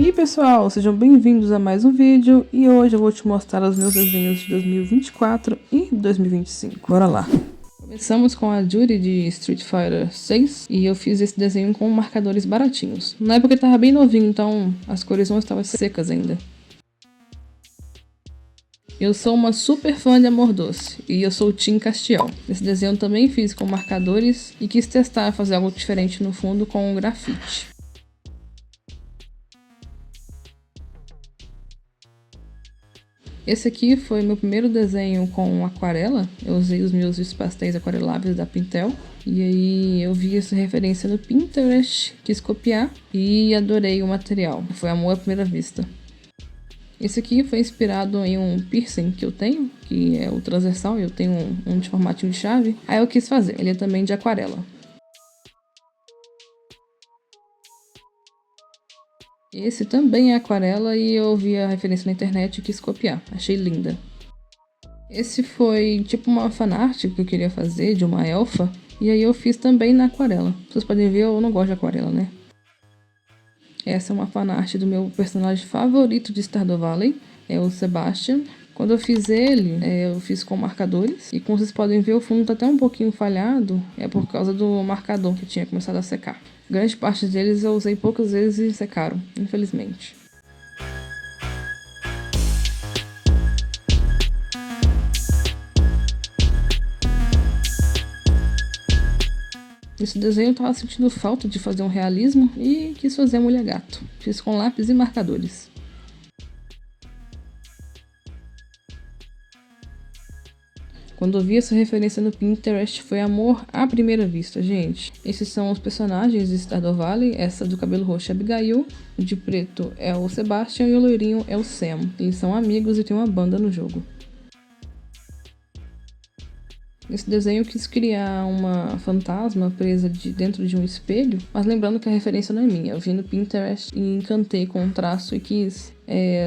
aí pessoal, sejam bem-vindos a mais um vídeo e hoje eu vou te mostrar os meus desenhos de 2024 e 2025. Bora lá! Começamos com a Judy de Street Fighter 6 e eu fiz esse desenho com marcadores baratinhos. Na época ele tava bem novinho, então as cores não estavam secas ainda. Eu sou uma super fã de Amor Doce e eu sou o Team Castiel. Esse desenho eu também fiz com marcadores e quis testar fazer algo diferente no fundo com grafite. Esse aqui foi meu primeiro desenho com aquarela. Eu usei os meus pastéis aquareláveis da Pintel. E aí eu vi essa referência no Pinterest, quis copiar e adorei o material. Foi amor à primeira vista. Esse aqui foi inspirado em um piercing que eu tenho, que é o transversal, e eu tenho um de formatinho de chave. Aí eu quis fazer, ele é também de aquarela. Esse também é aquarela e eu vi a referência na internet e quis copiar. Achei linda. Esse foi tipo uma fanart que eu queria fazer de uma elfa. E aí eu fiz também na aquarela. Vocês podem ver, eu não gosto de aquarela, né? Essa é uma fanart do meu personagem favorito de Stardew Valley. É o Sebastian. Quando eu fiz ele, eu fiz com marcadores. E como vocês podem ver, o fundo tá até um pouquinho falhado. É por causa do marcador que tinha começado a secar. Grande parte deles eu usei poucas vezes e secaram, infelizmente. Nesse desenho eu tava sentindo falta de fazer um realismo e quis fazer a mulher gato. Fiz com lápis e marcadores. Quando eu vi essa referência no Pinterest, foi amor à primeira vista, gente. Esses são os personagens de Stardew Valley. Essa do cabelo roxo é a Abigail, o de preto é o Sebastian e o loirinho é o Sam. Eles são amigos e tem uma banda no jogo. Nesse desenho eu quis criar uma fantasma presa dentro de um espelho, mas lembrando que a referência não é minha. Eu vi no Pinterest e encantei com um traço e quis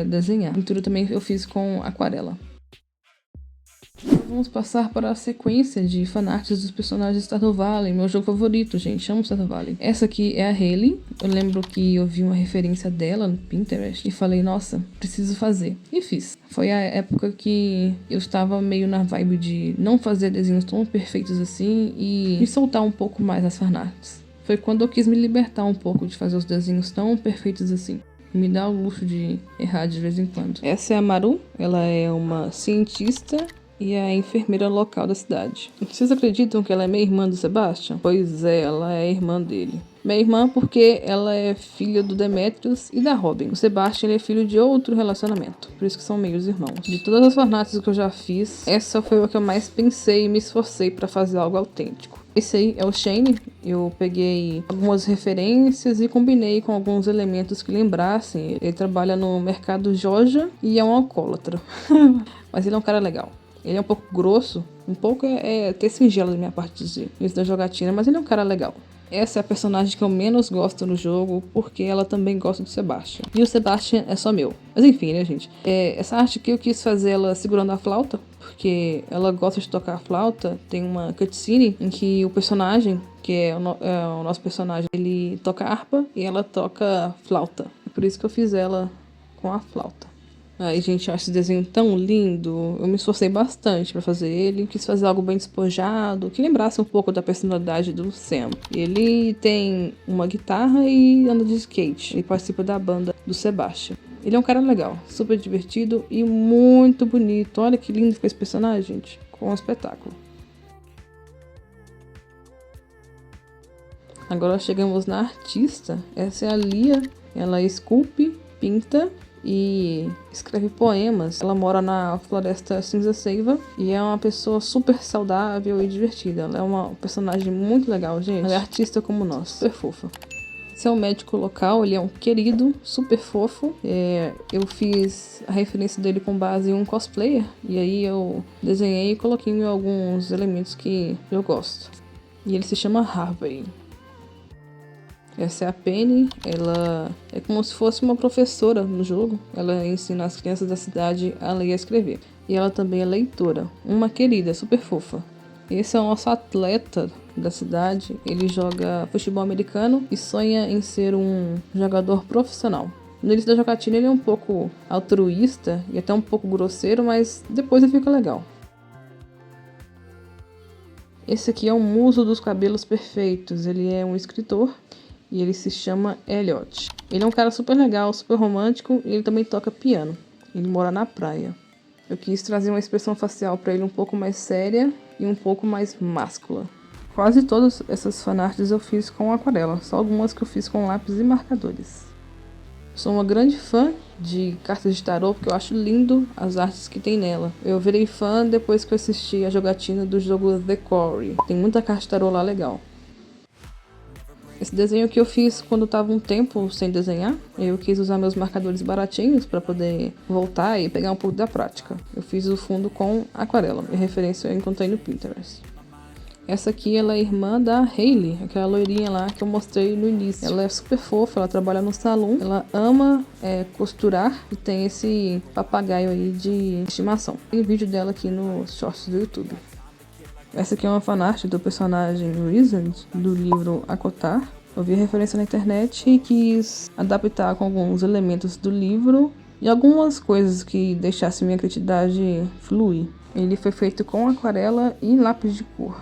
desenhar. A pintura também eu fiz com aquarela. Vamos passar para a sequência de fanarts dos personagens de Stardew Valley, meu jogo favorito, gente, amo Stardew Valley. Essa aqui é a Hayley, eu lembro que eu vi uma referência dela no Pinterest e falei, nossa, preciso fazer. E fiz. Foi a época que eu estava meio na vibe de não fazer desenhos tão perfeitos assim e me soltar um pouco mais nas fanarts. Foi quando eu quis me libertar um pouco de fazer os desenhos tão perfeitos assim. Me dá o luxo de errar de vez em quando. Essa é a Maru, ela é uma cientista e é a enfermeira local da cidade. Vocês acreditam que ela é meia irmã do Sebastian? Pois é, ela é irmã dele. Meia irmã porque ela é filha do Demetrius e da Robin. O Sebastian ele é filho de outro relacionamento, por isso que são meios irmãos. De todas as fanarts que eu já fiz, essa foi a que eu mais pensei e me esforcei para fazer algo autêntico. Esse aí é o Shane, eu peguei algumas referências e combinei com alguns elementos que lembrassem. Ele trabalha no mercado Joja e é um alcoólatra, mas ele é um cara legal. Ele é um pouco grosso, um pouco até singelo da minha parte dizer isso da jogatina, mas ele é um cara legal. Essa é a personagem que eu menos gosto no jogo, porque ela também gosta do Sebastian. E o Sebastian é só meu. Mas enfim, né, gente? Essa arte aqui eu quis fazer ela segurando a flauta, porque ela gosta de tocar a flauta. Tem uma cutscene em que o personagem, que é o nosso personagem, ele toca harpa e ela toca flauta. É por isso que eu fiz ela com a flauta. Ai, gente, eu acho esse desenho tão lindo. Eu me esforcei bastante pra fazer ele. Quis fazer algo bem despojado, que lembrasse um pouco da personalidade do Sam. Ele tem uma guitarra e anda de skate. Ele participa da banda do Sebastian. Ele é um cara legal, super divertido e muito bonito. Olha que lindo ficou esse personagem, gente. Com um espetáculo. Agora chegamos na artista. Essa é a Lia. Ela esculpe, pinta e escreve poemas. Ela mora na floresta Cinza Seiva e é uma pessoa super saudável e divertida. Ela é uma personagem muito legal, gente. Ela é artista como nós, super fofa. Esse é um médico local, ele é um querido, super fofo. Eu fiz a referência dele com base em um cosplayer e aí eu desenhei e coloquei alguns elementos que eu gosto. E ele se chama Harvey. Essa é a Penny, ela é como se fosse uma professora no jogo. Ela ensina as crianças da cidade a ler e a escrever. E ela também é leitora, uma querida, super fofa. Esse é o nosso atleta da cidade. Ele joga futebol americano e sonha em ser um jogador profissional. No início da jogatina ele é um pouco altruísta e até um pouco grosseiro, mas depois ele fica legal. Esse aqui é o Muso dos Cabelos Perfeitos. Ele é um escritor e ele se chama Elliot. Ele é um cara super legal, super romântico e ele também toca piano. Ele mora na praia. Eu quis trazer uma expressão facial para ele um pouco mais séria e um pouco mais máscula. Quase todas essas fanarts eu fiz com aquarela, só algumas que eu fiz com lápis e marcadores. Sou uma grande fã de cartas de tarô porque eu acho lindo as artes que tem nela. Eu virei fã depois que eu assisti a jogatina do jogo The Quarry. Tem muita carta de tarô lá legal. Esse desenho que eu fiz quando estava um tempo sem desenhar, eu quis usar meus marcadores baratinhos para poder voltar e pegar um pouco da prática. Eu fiz o fundo com aquarela, minha referência eu encontrei no Pinterest. Essa aqui ela é irmã da Hailey, aquela loirinha lá que eu mostrei no início. Ela é super fofa, ela trabalha no salão, ela ama costurar e tem esse papagaio aí de estimação. Tem vídeo dela aqui nos shorts do YouTube. Essa aqui é uma fanart do personagem Wizard, do livro Akotar. Eu vi a referência na internet e quis adaptar com alguns elementos do livro e algumas coisas que deixassem minha criatividade fluir. Ele foi feito com aquarela e lápis de cor.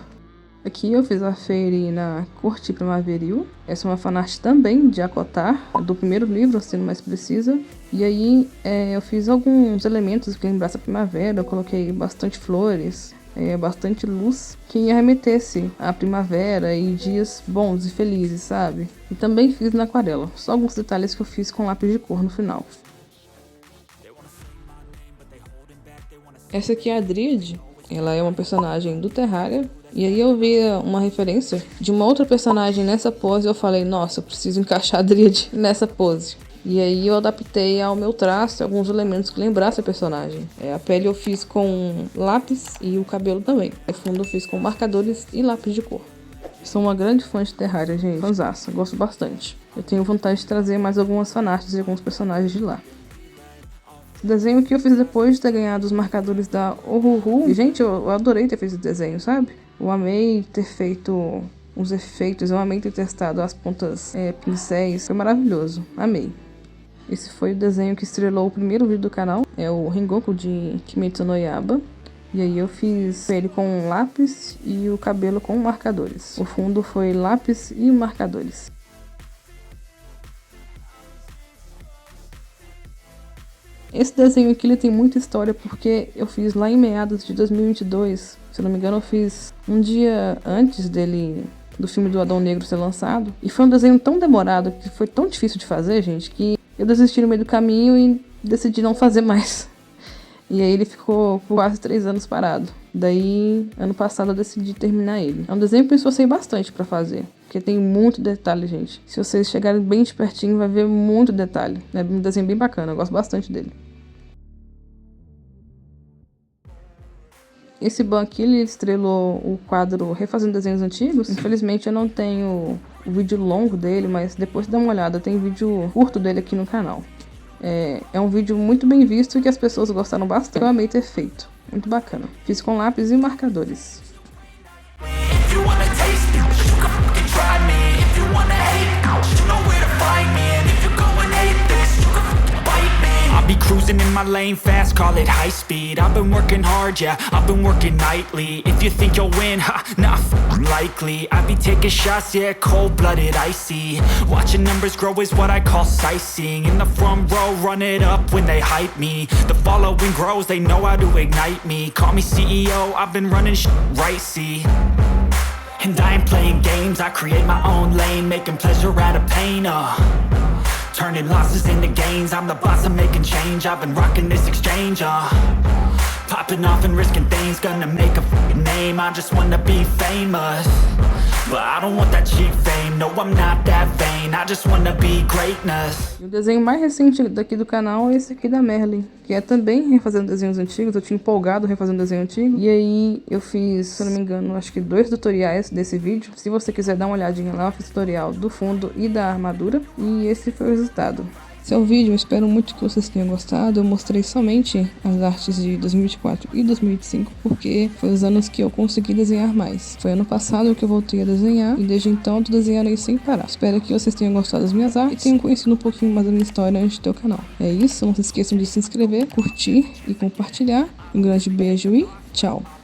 Aqui eu fiz a Fairy na Corte Primaveril. Essa é uma fanart também de Akotar, do primeiro livro, sendo mais precisa. E aí eu fiz alguns elementos que lembrassem a primavera, eu coloquei bastante flores, bastante luz, que remetesse à primavera e dias bons e felizes, sabe? E também fiz na aquarela, só alguns detalhes que eu fiz com lápis de cor no final. Essa aqui é a Dríade, ela é uma personagem do Terraria. E aí eu vi uma referência de uma outra personagem nessa pose e eu falei, nossa, eu preciso encaixar a Dríade nessa pose. E aí eu adaptei ao meu traço alguns elementos que lembrassem a personagem. A pele eu fiz com lápis e o cabelo também. O fundo eu fiz com marcadores e lápis de cor. Sou uma grande fã de Terraria, gente. Fanzaça, gosto bastante. Eu tenho vontade de trazer mais algumas fanarts de alguns personagens de lá. Esse desenho que eu fiz depois de ter ganhado os marcadores da Ohuhu. E, gente, eu adorei ter feito esse desenho, sabe? Eu amei ter feito os efeitos, eu amei ter testado as pontas pincéis. Foi maravilhoso, amei. Esse foi o desenho que estrelou o primeiro vídeo do canal. É o Rengoku de Kimetsu no Yaiba. E aí eu fiz ele com lápis e o cabelo com marcadores. O fundo foi lápis e marcadores. Esse desenho aqui ele tem muita história porque eu fiz lá em meados de 2022. Se eu não me engano, eu fiz um dia antes do filme do Adão Negro ser lançado. E foi um desenho tão demorado, que foi tão difícil de fazer, gente, que eu desisti no meio do caminho e decidi não fazer mais. E aí ele ficou por quase 3 anos parado. Daí, ano passado, eu decidi terminar ele. É um desenho que eu esforcei bastante pra fazer, porque tem muito detalhe, gente. Se vocês chegarem bem de pertinho, vai ver muito detalhe. É um desenho bem bacana, eu gosto bastante dele. Esse Ban aqui, ele estrelou o quadro Refazendo Desenhos Antigos. Infelizmente eu não tenho o vídeo longo dele, mas depois dá uma olhada, tem vídeo curto dele aqui no canal. É um vídeo muito bem visto e que as pessoas gostaram bastante. Eu amei ter feito, muito bacana. Fiz com lápis e marcadores. I'll be cruising in my lane fast, call it high speed. I've been working hard, yeah, I've been working nightly. If you think you'll win, ha, not likely. I be taking shots, yeah, cold-blooded, icy. Watching numbers grow is what I call sightseeing. In the front row, run it up when they hype me. The following grows, they know how to ignite me. Call me CEO, I've been running right, see. And I ain't playing games, I create my own lane, making pleasure out of pain, turning losses into gains, I'm the boss, I'm making change. I've been rocking this exchange, popping off and risking things, gonna make a f***ing name. I just wanna be famous, but I don't want that cheap fame. No, I'm not that vain, I just wanna be greatness. O desenho mais recente daqui do canal é esse aqui da Merlin, que é também refazendo desenhos antigos. Eu tinha empolgado refazendo desenho antigo. E aí eu fiz, se eu não me engano, acho que 2 tutoriais desse vídeo. Se você quiser dar uma olhadinha lá, eu fiz tutorial do fundo e da armadura. E esse foi o resultado. Esse é o vídeo, eu espero muito que vocês tenham gostado. Eu mostrei somente as artes de 2024 e 2025, porque foi os anos que eu consegui desenhar mais. Foi ano passado que eu voltei a desenhar, e desde então eu desenharei sem parar. Espero que vocês tenham gostado das minhas artes e tenham conhecido um pouquinho mais da minha história antes do teu canal. É isso, não se esqueçam de se inscrever, curtir e compartilhar. Um grande beijo e tchau!